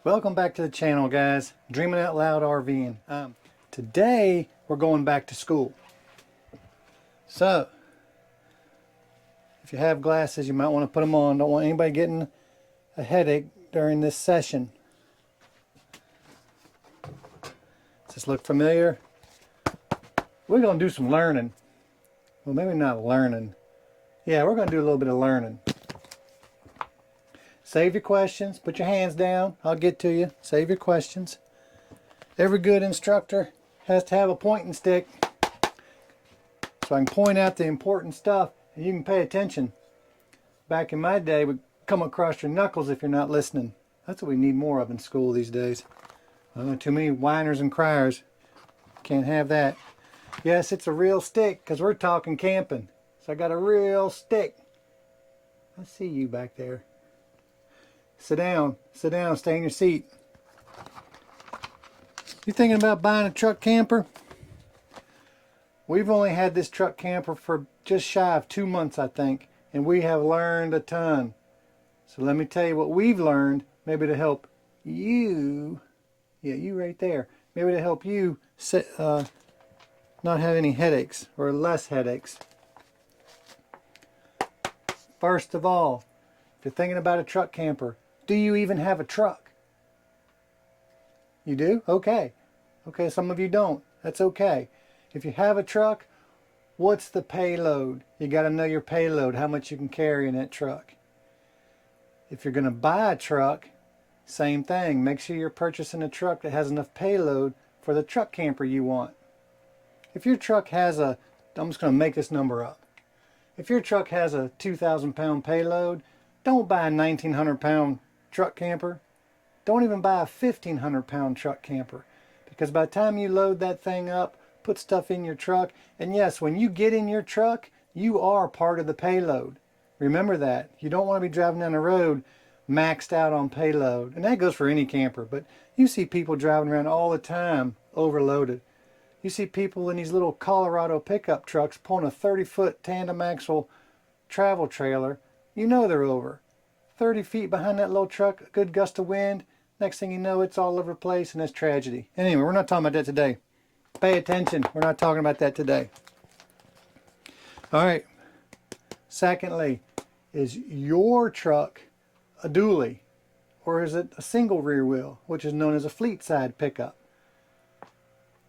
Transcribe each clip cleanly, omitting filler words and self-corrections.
Welcome back to the channel, guys. Dreaming Out Loud RVing. Today we're going back to school. So if you have glasses, you might want to put them on. Don't want anybody getting a headache during this session. Does this look familiar? We're going to do some learning. Well, maybe not learning. Yeah, we're going to do a little bit of learning. Save your questions. Put your hands down. I'll get to you. Save your questions. Every good instructor has to have a pointing stick so I can point out the important stuff and you can pay attention. Back in my day, we'd come across your knuckles if you're not listening. That's what we need more of in school these days. Too many whiners and criers. Can't have that. Yes, it's a real stick because we're talking camping. So I got a real stick. I see you back there. Sit down, stay in your seat. You thinking about buying a truck camper? We've only had this truck camper for just shy of 2 months, I think, and we have learned a ton. So let me tell you what we've learned, maybe to help you, yeah, you right there, maybe to help you not have any headaches or less headaches. First of all, if you're thinking about a truck camper, do you even have a truck? You do? Okay. Okay, some of you don't. That's okay. If you have a truck, what's the payload? You got to know your payload, how much you can carry in that truck. If you're going to buy a truck, same thing. Make sure you're purchasing a truck that has enough payload for the truck camper you want. If your truck has a, I'm just going to make this number up. If your truck has a 2,000 pound payload, don't buy a 1,900 pound truck camper. Don't even buy a 1,500 pound truck camper, because by the time you load that thing up, put stuff in your truck, and yes, when you get in your truck, you are part of the payload. Remember that. You don't want to be driving down the road maxed out on payload, and that goes for any camper, but you see people driving around all the time overloaded. You see people in these little Colorado pickup trucks pulling a 30-foot tandem axle travel trailer. You know they're over 30 feet behind that little truck, a good gust of wind. Next thing you know, it's all over the place, and that's tragedy. Anyway, we're not talking about that today. Pay attention. We're not talking about that today. All right. Secondly, is your truck a dually, or is it a single rear wheel, which is known as a fleet side pickup?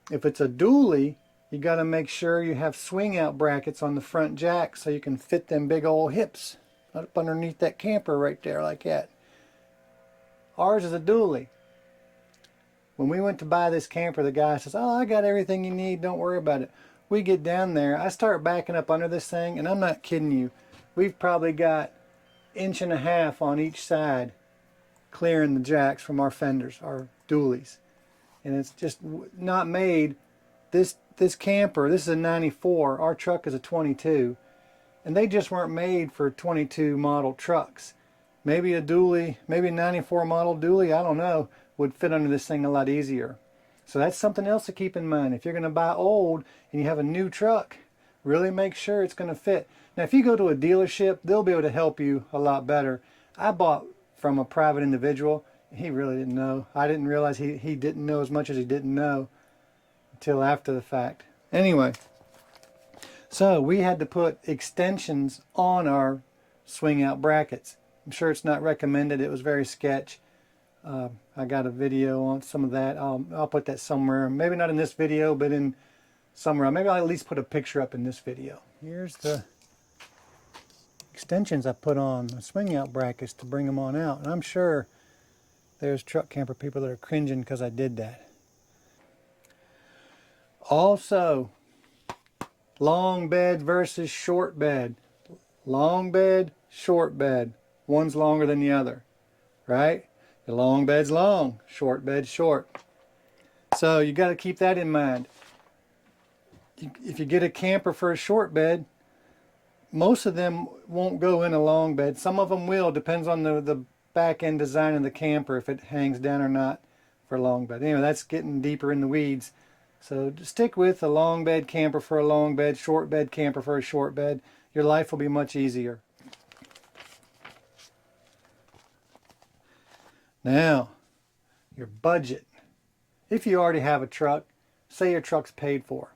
If it's a dually, you got to make sure you have swing out brackets on the front jack so you can fit them big old hips up underneath that camper right there like that. Ours is a dually. When we went to buy this camper, the guy says, "Oh, I got everything you need, don't worry about it." We get down there, I start backing up under this thing, and I'm not kidding you, we've probably got 1.5 inches on each side clearing the jacks from our fenders, our dualies. And it's just not made. This camper, this is a 94, our truck is a 22, and they just weren't made for 22 model trucks. Maybe a dually, maybe a 94 model dually, I don't know, would fit under this thing a lot easier. So that's something else to keep in mind. If you're going to buy old and you have a new truck, really make sure it's going to fit. Now if you go to a dealership, they'll be able to help you a lot better. I bought from a private individual. He really didn't know. I didn't realize he didn't know as much as he didn't know until after the fact. Anyway, so we had to put extensions on our swing out brackets. I'm sure it's not recommended. It was very sketch. I got a video on some of that. I'll put that somewhere. Maybe not in this video, but in somewhere. Maybe I'll at least put a picture up in this video. Here's the extensions I put on the swing out brackets to bring them on out. And I'm sure there's truck camper people that are cringing because I did that. Also, long bed versus short bed. Long bed, short bed. One's longer than the other, right? The long bed's long, short bed's short. So you got to keep that in mind. If you get a camper for a short bed, most of them won't go in a long bed. Some of them will, depends on the back end design of the camper, if it hangs down or not for a long bed. Anyway, that's getting deeper in the weeds. So just stick with a long bed camper for a long bed, short bed camper for a short bed. Your life will be much easier. Now, your budget. If you already have a truck, say your truck's paid for.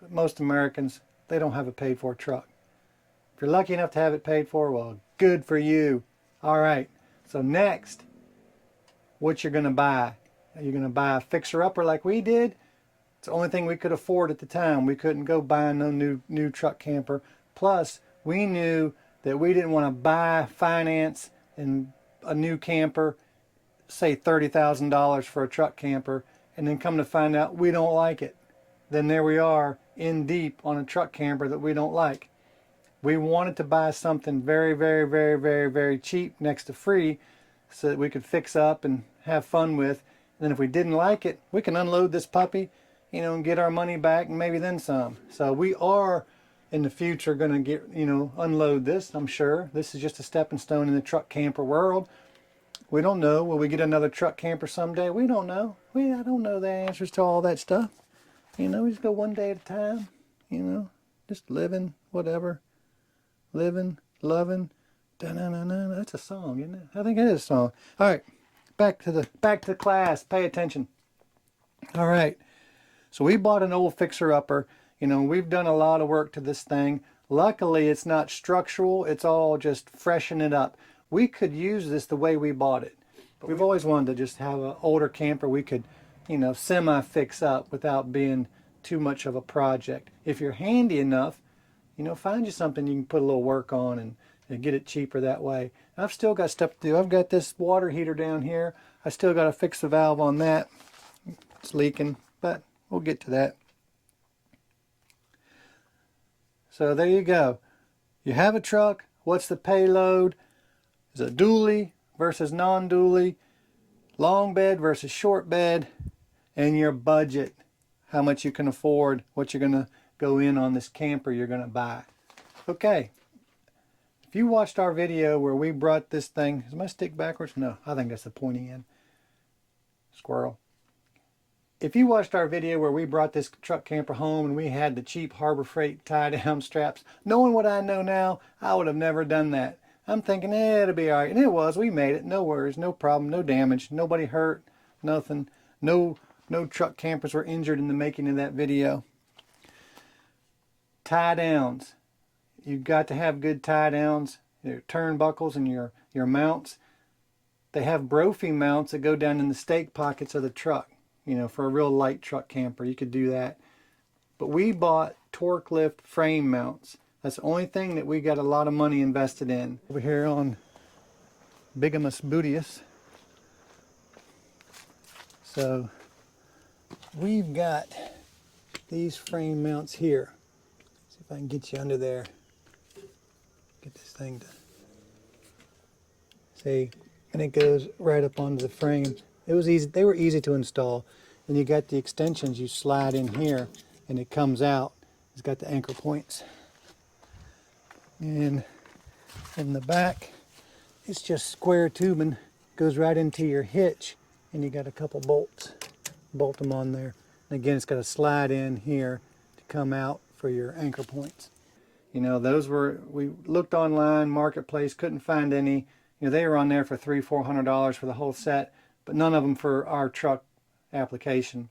But most Americans, they don't have a paid for truck. If you're lucky enough to have it paid for, well, good for you. All right, so next, what you're going to buy. You're going to buy a fixer-upper like we did. It's the only thing we could afford at the time. We couldn't go buy no new truck camper. Plus, we knew that we didn't want to buy, finance, and a new camper, say $30,000 for a truck camper, and then come to find out we don't like it. Then there we are, in deep on a truck camper that we don't like. We wanted to buy something very, very, very, very, very cheap, next to free, so that we could fix up and have fun with. And then if we didn't like it, we can unload this puppy, you know, and get our money back and maybe then some. So we are in the future going to get, you know, unload this, I'm sure. This is just a stepping stone in the truck camper world. We don't know. Will we get another truck camper someday? We don't know. I don't know the answers to all that stuff. You know, we just go one day at a time, you know, just living, whatever. Living, loving, da-na-na-na. That's a song, isn't it? I think it is a song. All right, back to the class. Pay attention. All right, so we bought an old fixer-upper. You know, we've done a lot of work to this thing. Luckily, it's not structural. It's all just freshen it up. We could use this the way we bought it. But we've always wanted to just have an older camper we could, you know, semi-fix up without being too much of a project. If you're handy enough, you know, find you something you can put a little work on and get it cheaper that way. I've still got stuff to do. I've got this water heater down here. I still got to fix the valve on that. It's leaking, but we'll get to that. So there you go. You have a truck. What's the payload? Is it dually versus non-dually? Long bed versus short bed? And your budget. How much you can afford. What you're going to go in on this camper you're going to buy. Okay, if you watched our video where we brought this thing, is my stick backwards? No, I think that's the pointy end. Squirrel. If you watched our video where we brought this truck camper home and we had the cheap Harbor Freight tie-down straps, knowing what I know now, I would have never done that. I'm thinking, it'll be all right. And it was. We made it. No worries, no problem, no damage, nobody hurt, nothing. No truck campers were injured in the making of that video. Tie downs. You've got to have good tie downs. Your turnbuckles and your mounts. They have Brophy mounts that go down in the stake pockets of the truck. You know, for a real light truck camper, you could do that. But we bought torque lift frame mounts. That's the only thing that we got a lot of money invested in. Over here on Bigamous Bootius. So we've got these frame mounts here. If I can get you under there, get this thing to see, and it goes right up onto the frame. It was easy. They were easy to install. And you got the extensions you slide in here, and it comes out. It's got the anchor points, and in the back, it's just square tubing. Goes right into your hitch, and you got a couple bolts. Bolt them on there. And again, it's got a slide in here to come out for your anchor points. You know, those were, we looked online, marketplace, couldn't find any. You know, they were on there for $300-400 for the whole set, but none of them for our truck application.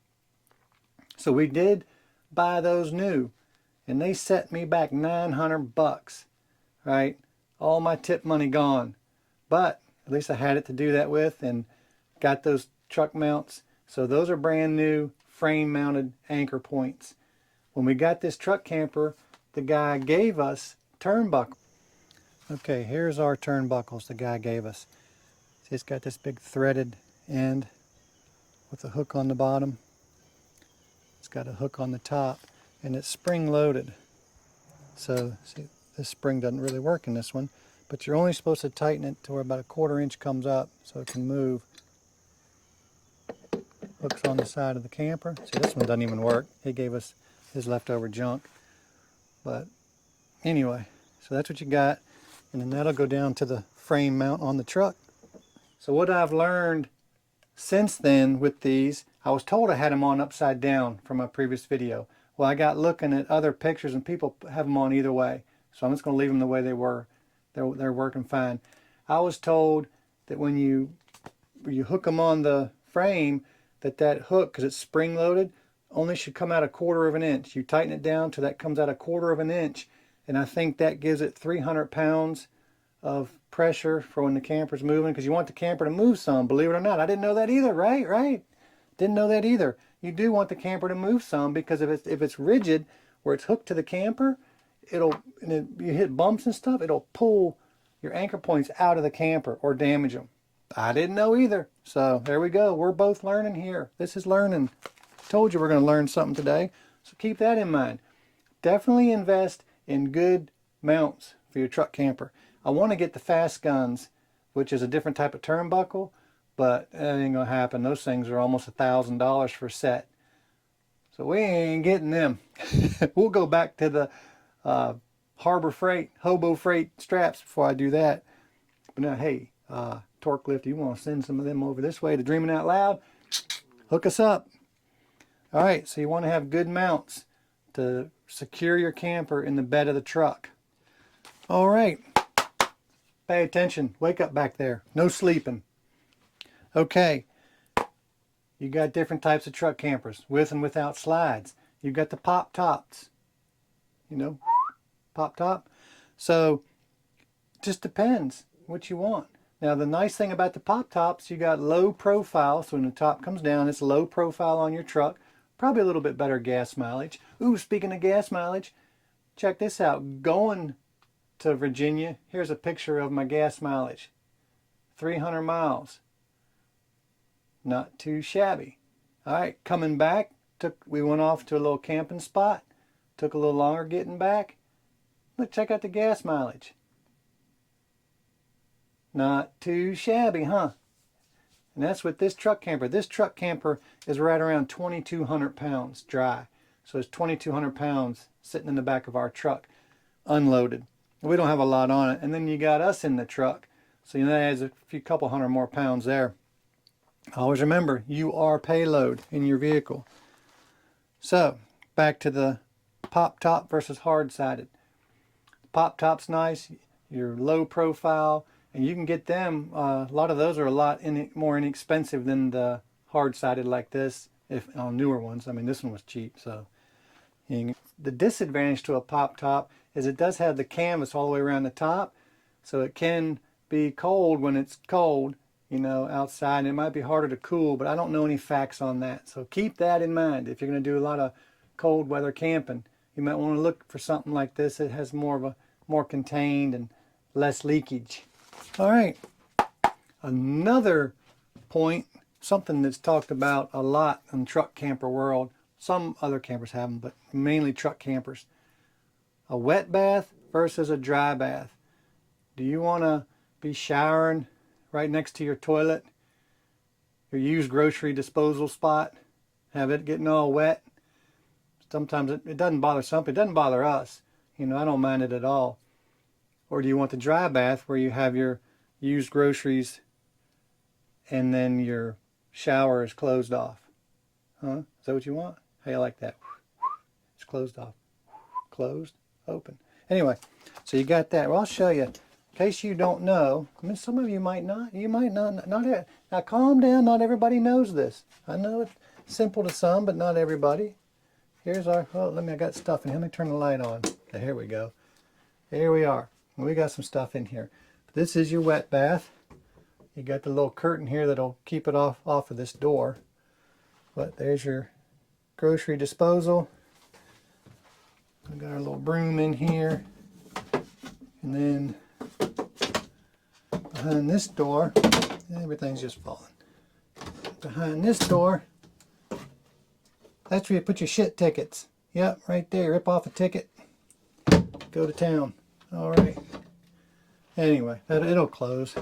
So we did buy those new, and they set me back $900, right? All my tip money gone, but at least I had it to do that with, and got those truck mounts. So those are brand new frame mounted anchor points. When we got this truck camper, the guy gave us turnbuckles. Okay, here's our turnbuckles the guy gave us. See, it's got this big threaded end with a hook on the bottom. It's got a hook on the top, and it's spring loaded. So, see, this spring doesn't really work in this one, but you're only supposed to tighten it to where about a 1/4 inch comes up so it can move. Hooks on the side of the camper. See, this one doesn't even work. He gave us his leftover junk. But anyway, so that's what you got. And then that'll go down to the frame mount on the truck. So what I've learned since then with these, I was told I had them on upside down from my previous video. Well, I got looking at other pictures and people have them on either way. So I'm just going to leave them the way they were. They're working fine. I was told that when you hook them on the frame that hook, because it's spring loaded, only should come out 1/4 of an inch. You tighten it down till that comes out 1/4 of an inch, and I think that gives it 300 pounds of pressure for when the camper's moving, because you want the camper to move some, believe it or not. I didn't know that either, right? Didn't know that either. You do want the camper to move some, because if it's rigid, where it's hooked to the camper, you hit bumps and stuff, it'll pull your anchor points out of the camper or damage them. I didn't know either. So there we go. We're both learning here. This is learning. Told you we're going to learn something today. So keep that in mind. Definitely invest in good mounts for your truck camper. I want to get the fast guns, which is a different type of turnbuckle, but that ain't going to happen. Those things are almost $1,000 for a set. So we ain't getting them. We'll go back to the Harbor Freight, Hobo Freight straps before I do that. But now, hey, Torque Lift, you want to send some of them over this way to Dreaming Out Loud? Hook us up. All right, so you want to have good mounts to secure your camper in the bed of the truck. All right, pay attention. Wake up back there. No sleeping. Okay, you got different types of truck campers, with and without slides. You got the pop tops, you know, pop top. So just depends what you want. Now the nice thing about the pop tops, you got low profile, so when the top comes down, it's low profile on your truck. Probably a little bit better gas mileage. Ooh, speaking of gas mileage, check this out. Going to Virginia, here's a picture of my gas mileage. 300 miles. Not too shabby. All right, coming back, we went off to a little camping spot. Took a little longer getting back. Look, check out the gas mileage. Not too shabby, huh? And that's with this truck camper. This truck camper is right around 2,200 pounds dry. So it's 2,200 pounds sitting in the back of our truck, unloaded. We don't have a lot on it. And then you got us in the truck. So you know, that adds a couple hundred more pounds there. Always remember, you are payload in your vehicle. So, back to the pop top versus hard sided. Pop top's nice. You're low profile. And you can get them, a lot of those are a lot more inexpensive than the hard-sided like this, if on newer ones. I mean, this one was cheap, so. The disadvantage to a pop top is it does have the canvas all the way around the top, so it can be cold when it's cold, you know, outside, and it might be harder to cool, but I don't know any facts on that. So keep that in mind. If you're going to do a lot of cold weather camping, you might want to look for something like this. It has more contained and less leakage. All right, another point, something that's talked about a lot in the truck camper world. Some other campers have them, but mainly truck campers. A wet bath versus a dry bath. Do you want to be showering right next to your toilet, your used grocery disposal spot, have it getting all wet? Sometimes it doesn't bother some people. It doesn't bother us. You know, I don't mind it at all. Or do you want the dry bath where you have your used groceries and then your shower is closed off? Huh? Is that what you want? How you like that? It's closed off. Closed, open. Anyway, so you got that. Well, I'll show you. In case you don't know, I mean, some of you might not. You might not. Now, calm down. Not everybody knows this. I know it's simple to some, but not everybody. Here's our, oh, I got stuff in here. Let me turn the light on. Okay, here we go. Here we are. We got some stuff in here. This is your wet bath. You got the little curtain here that'll keep it off of this door. But there's your grocery disposal. We got our little broom in here. And then behind this door, everything's just falling. Behind this door, that's where you put your shit tickets. Yep, right there. Rip off a ticket. Go to town. All right. Anyway, it'll close.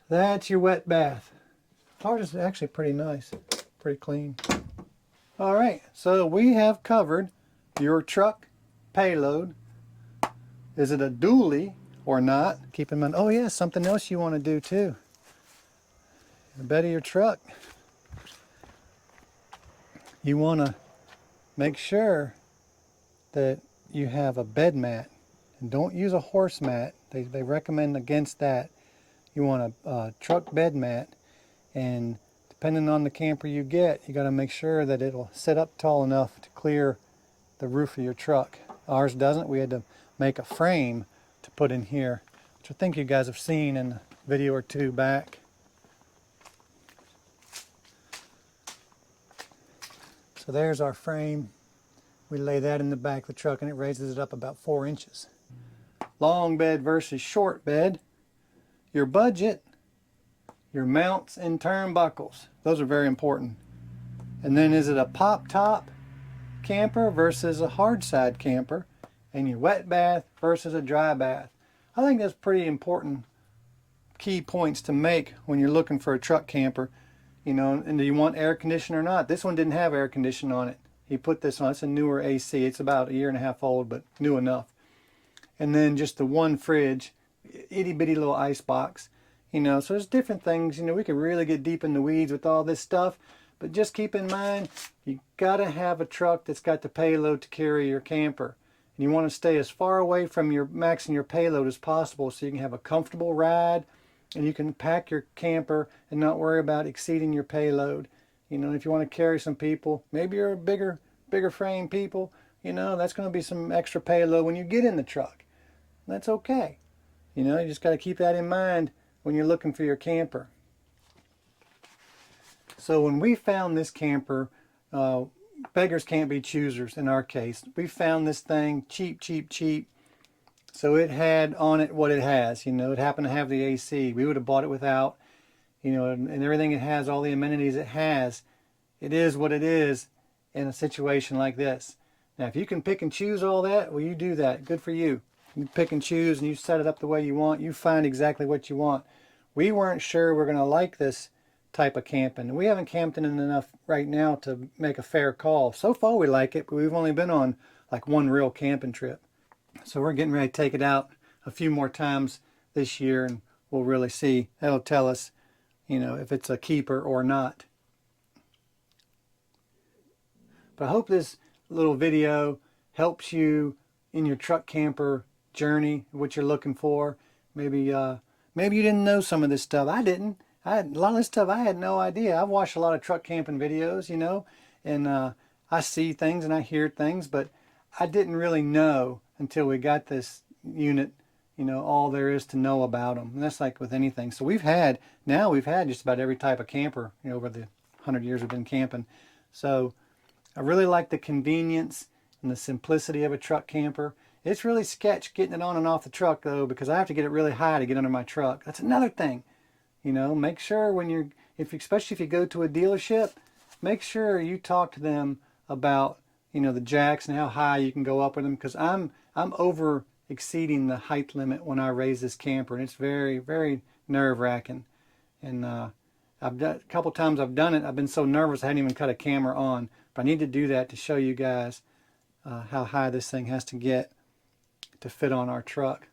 That's your wet bath. Ours is actually pretty nice. Pretty clean. All right. So we have covered your truck payload. Is it a dually or not? Keep in mind, oh yeah, something else you want to do too. The bed of your truck. You want to make sure that you have a bed mat. And don't use a horse mat. They recommend against that. You want a truck bed mat. And depending on the camper you get, you got to make sure that it'll sit up tall enough to clear the roof of your truck. Ours doesn't. We had to make a frame to put in here, which I think you guys have seen in a video or two back. So there's our frame. We lay that in the back of the truck and it raises it up about 4 inches. Long bed versus short bed. Your budget, your mounts and turnbuckles. Those are very important. And then is it a pop top camper versus a hard side camper? And your wet bath versus a dry bath. I think that's pretty important key points to make when you're looking for a truck camper. You know, and do you want air conditioning or not? This one didn't have air conditioning on it. He put this on. It's a newer AC. It's about 1.5 years old, but new enough. And then just the one fridge, itty bitty little ice box. You know, so there's different things. You know, we could really get deep in the weeds with all this stuff, but just keep in mind, you gotta have a truck that's got the payload to carry your camper. And you want to stay as far away from your maxing your payload as possible so you can have a comfortable ride. And you can pack your camper and not worry about exceeding your payload. You know, if you want to carry some people, maybe you're a bigger frame people, you know, that's going to be some extra payload when you get in the truck. That's okay. You know, you just got to keep that in mind when you're looking for your camper. So when we found this camper, beggars can't be choosers in our case. We found this thing cheap. So it had on it what it has, you know, it happened to have the AC. We would have bought it without, you know, and everything it has, all the amenities it has. It is what it is in a situation like this. Now, if you can pick and choose all that, well, you do that. Good for you. You pick and choose and you set it up the way you want. You find exactly what you want. We weren't sure we're going to like this type of camping. We haven't camped in it enough right now to make a fair call. So far we like it, but we've only been on like one real camping trip. So we're getting ready to take it out a few more times this year and we'll really see. That'll tell us, you know, if it's a keeper or not. But I hope this little video helps you in your truck camper journey, what you're looking for. Maybe you didn't know some of this stuff. I didn't. A lot of this stuff I had no idea. I've watched a lot of truck camping videos, you know, and I see things and I hear things, but I didn't really know until we got this unit, you know, all there is to know about them. And that's like with anything. So we've had just about every type of camper, you know, over the 100 years we've been camping. So I really like the convenience and the simplicity of a truck camper. It's really sketch getting it on and off the truck though, because I have to get it really high to get under my truck. That's another thing. You know, make sure when you're, especially if you go to a dealership, make sure you talk to them about, you know, the jacks and how high you can go up with them, because I'm over exceeding the height limit when I raise this camper, and it's very, very nerve-wracking. And I've done a couple times I've done it. I've been so nervous I hadn't even cut a camera on, but I need to do that to show you guys how high this thing has to get to fit on our truck.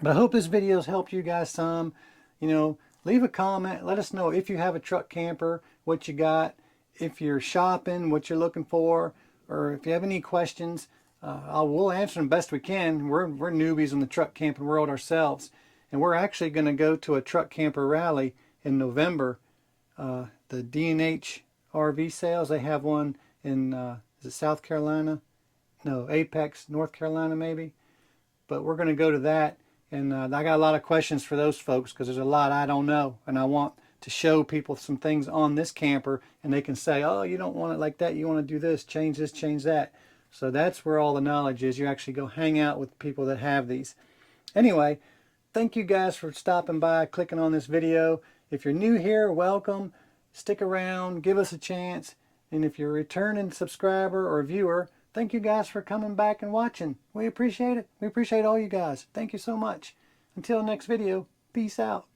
But I hope this video's helped you guys some. You know, leave a comment. Let us know if you have a truck camper, what you got. If you're shopping, what you're looking for. Or if you have any questions, we'll answer them best we can. We're newbies in the truck camping world ourselves. And we're actually going to go to a truck camper rally in November. The D&H RV sales, they have one in, is it South Carolina? No, Apex, North Carolina maybe. But we're going to go to that. And I got a lot of questions for those folks because there's a lot I don't know. And I want to show people some things on this camper and they can say, oh, you don't want it like that. You want to do this, change that. So that's where all the knowledge is. You actually go hang out with people that have these. Anyway, thank you guys for stopping by, clicking on this video. If you're new here, welcome. Stick around, give us a chance. And if you're a returning subscriber or viewer, thank you guys for coming back and watching. We appreciate it. We appreciate all you guys. Thank you so much. Until next video, peace out.